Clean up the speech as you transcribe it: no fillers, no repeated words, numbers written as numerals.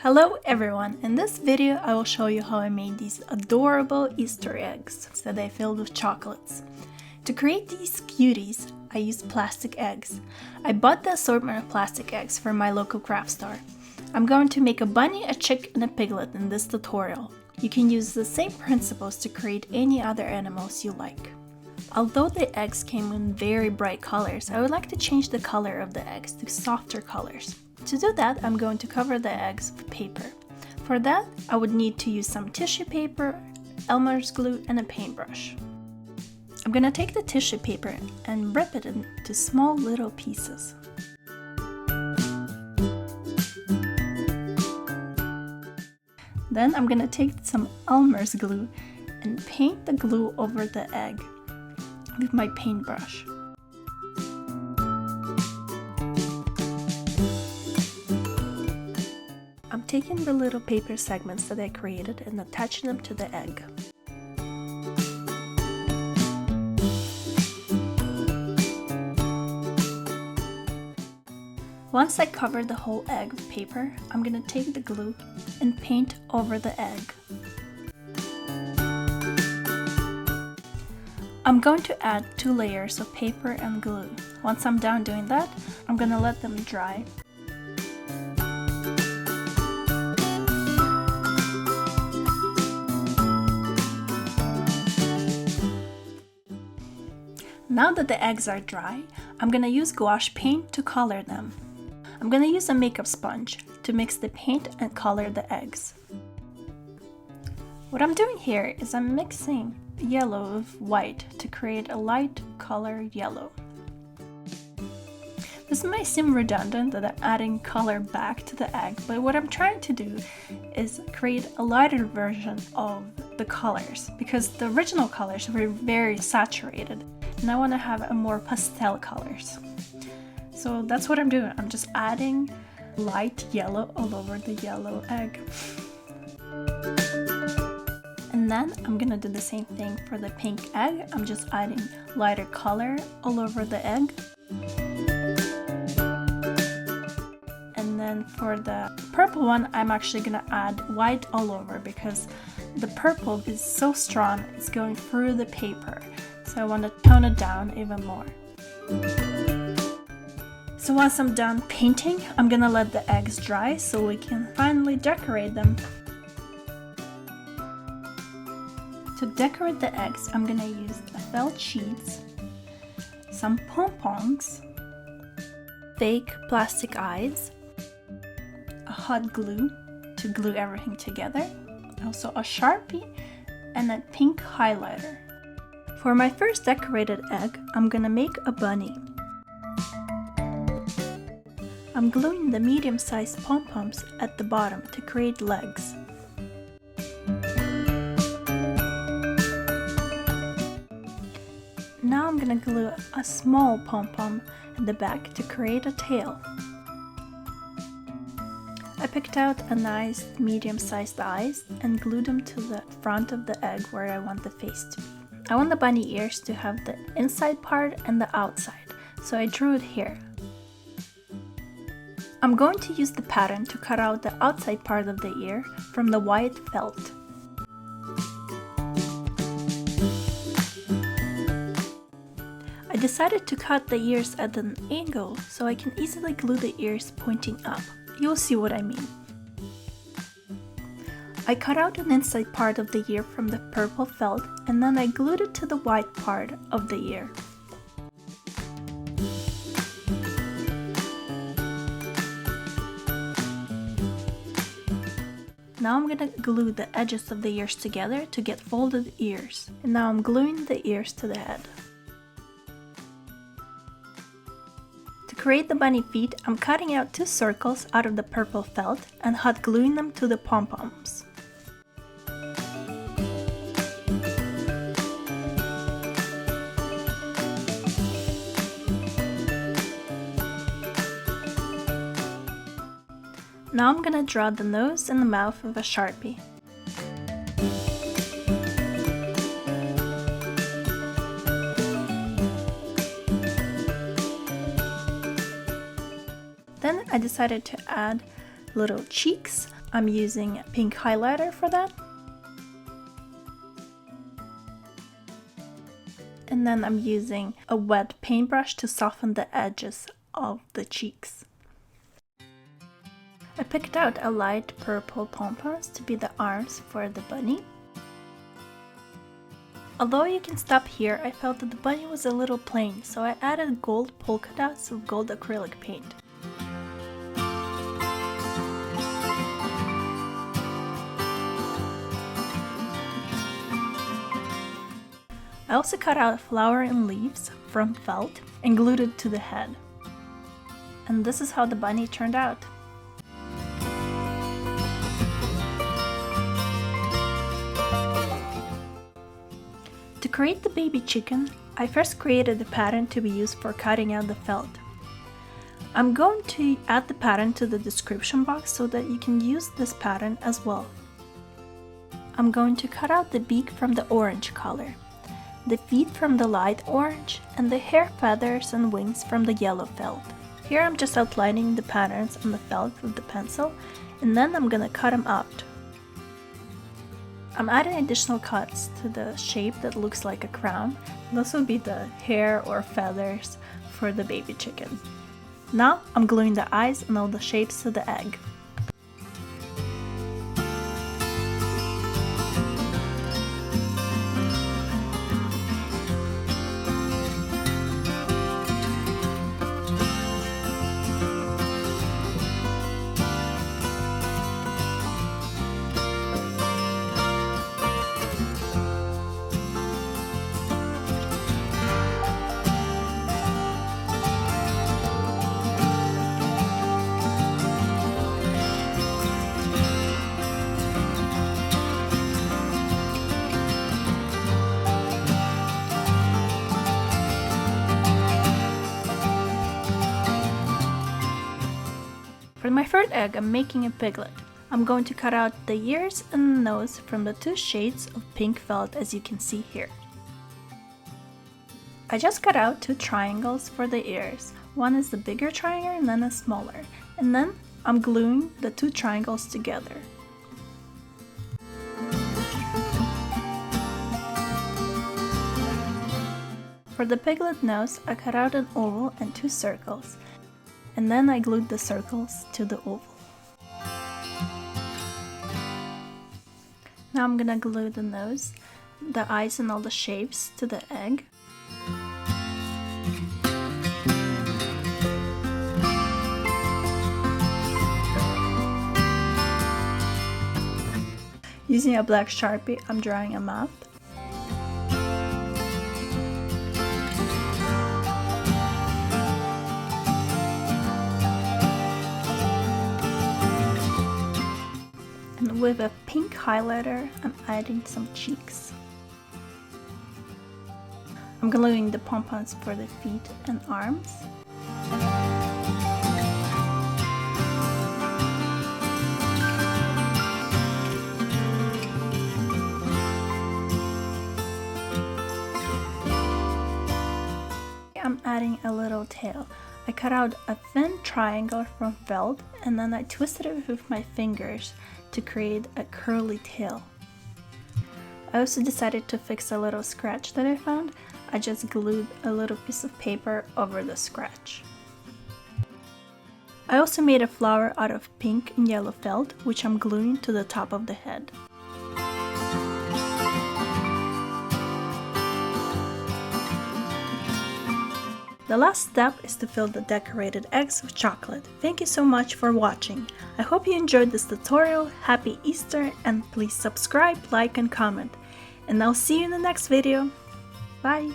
Hello everyone! In this video I will show you how I made these adorable Easter eggs that I filled with chocolates. To create these cuties, I used plastic eggs. I bought the assortment of plastic eggs from my local craft store. I'm going to make a bunny, a chick, and a piglet in this tutorial. You can use the same principles to create any other animals you like. Although the eggs came in very bright colors, I would like to change the color of the eggs to softer colors. To do that, I'm going to cover the eggs with paper. For that, I would need to use some tissue paper, Elmer's glue, and a paintbrush. I'm gonna take the tissue paper and rip it into small little pieces. Then I'm gonna take some Elmer's glue and paint the glue over the egg with my paintbrush. I'm taking the little paper segments that I created and attaching them to the egg. Once I cover the whole egg with paper, I'm gonna take the glue and paint over the egg. I'm going to add 2 layers of paper and glue. Once I'm done doing that, I'm gonna let them dry. Now that the eggs are dry, I'm gonna use gouache paint to color them. I'm gonna use a makeup sponge to mix the paint and color the eggs. What I'm doing here is I'm mixing yellow with white to create a light color yellow. This might seem redundant that I'm adding color back to the egg, but what I'm trying to do is create a lighter version of the colors because the original colors were very saturated and I want to have a more pastel colors. So that's what I'm doing. I'm just adding light yellow all over the yellow egg. And then I'm gonna do the same thing for the pink egg. I'm just adding lighter color all over the egg. And then for the purple one, I'm actually gonna add white all over because the purple is so strong, it's going through the paper. So I want to tone it down even more. So once I'm done painting, I'm gonna let the eggs dry so we can finally decorate them. To decorate the eggs, I'm gonna use felt sheets, some pom-poms, fake plastic eyes, a hot glue to glue everything together, also a Sharpie, and a pink highlighter. For my first decorated egg, I'm gonna make a bunny. I'm gluing the medium-sized pom-poms at the bottom to create legs. Now I'm gonna glue a small pom-pom at the back to create a tail. I picked out a nice medium-sized eyes and glued them to the front of the egg where I want the face to be. I want the bunny ears to have the inside part and the outside, so I drew it here. I'm going to use the pattern to cut out the outside part of the ear from the white felt. I decided to cut the ears at an angle so I can easily glue the ears pointing up. You'll see what I mean. I cut out an inside part of the ear from the purple felt and then I glued it to the white part of the ear. Now I'm gonna glue the edges of the ears together to get folded ears. And now I'm gluing the ears to the head. To create the bunny feet, I'm cutting out 2 circles out of the purple felt and hot gluing them to the pom-poms. Now I'm gonna draw the nose and the mouth with a Sharpie. Then I decided to add little cheeks. I'm using pink highlighter for that. And then I'm using a wet paintbrush to soften the edges of the cheeks. I picked out a light purple pom-poms to be the arms for the bunny. Although you can stop here, I felt that the bunny was a little plain, so I added gold polka dots with gold acrylic paint. I also cut out a flower and leaves from felt and glued it to the head. And this is how the bunny turned out. To create the baby chicken, I first created the pattern to be used for cutting out the felt. I'm going to add the pattern to the description box so that you can use this pattern as well. I'm going to cut out the beak from the orange color, the feet from the light orange, and the hair feathers and wings from the yellow felt. Here I'm just outlining the patterns on the felt with the pencil, and then I'm gonna cut them out. I'm adding additional cuts to the shape that looks like a crown. This will be the hair or feathers for the baby chicken. Now I'm gluing the eyes and all the shapes to the egg. For my third egg, I'm making a piglet. I'm going to cut out the ears and the nose from the two shades of pink felt as you can see here. I just cut out two triangles for the ears. One is the bigger triangle and then a smaller. And then I'm gluing the two triangles together. For the piglet nose, I cut out an oval and two circles. And then I glued the circles to the oval. Now I'm gonna glue the nose, the eyes and all the shapes to the egg. Using a black Sharpie, I'm drawing a mouth. And with a pink highlighter, I'm adding some cheeks. I'm gluing the pom-poms for the feet and arms. I'm adding a little tail. I cut out a thin triangle from felt and then I twisted it with my fingers to create a curly tail. I also decided to fix a little scratch that I found. I just glued a little piece of paper over the scratch. I also made a flower out of pink and yellow felt, which I'm gluing to the top of the head. The last step is to fill the decorated eggs with chocolate. Thank you so much for watching. I hope you enjoyed this tutorial. Happy Easter, and please subscribe, like and comment. And I'll see you in the next video. Bye!